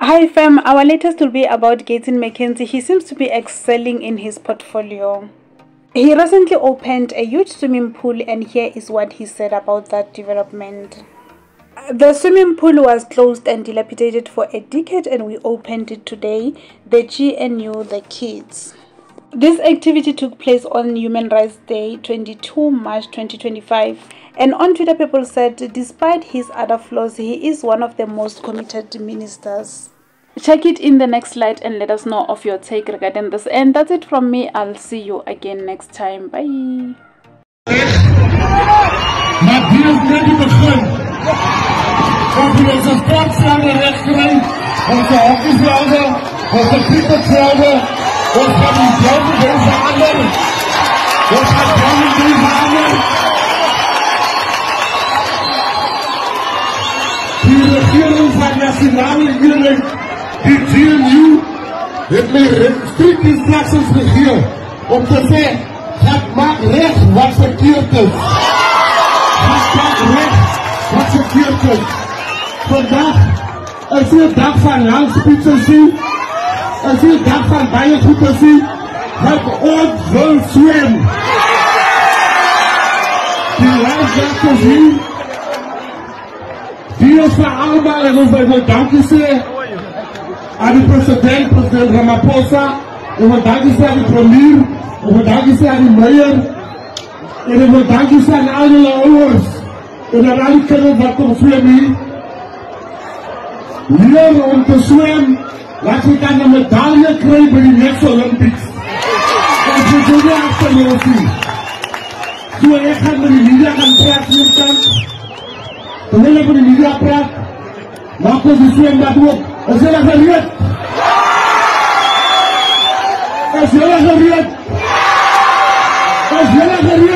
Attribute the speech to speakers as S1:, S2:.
S1: Hi fam, our latest will be about Gayton McKenzie. He seems to be excelling in his portfolio. He recently opened a huge swimming pool, and here is what he said about that development. The swimming pool was closed and dilapidated for a decade, and we opened it today, the GNU, the kids. This activity took place on Human Rights Day, 22 March 2025. And on Twitter, people said, despite his other flaws, he is one of the most committed ministers. Check it in the next slide and let us know of your take regarding this. And that's it from me. I'll see you again next time. Bye.
S2: Die regering van nasionale eenheid, die GNU, het my strikt instructies gegee om te sê, gaat maak recht wat verkeerd is. Gaat maak recht wat verkeerd is. Vandaag is die dag van langspitsen sien, is die dag van baie goed te sien, dat ons wil swem. Die lijfwachters hier, die is vir allemaal, en ons wil dankie sê aan die president Ramaphosa, en wil dankie sê aan die premier, en wil dankie sê aan die meier, en wil dankie sê aan al die ouers, en aan al die kinders wat kom swem hier. Leer om te swem, laat jy kan 'n medaille kry by die next Olympics. En jy doen nie achterloos nie. So ek gaan met die media gaan praat hierkant. Terwijl ik met de media praat, maak ons die zwembad ook. Is jullie gereed? Is jullie gereed? Is jullie gereed?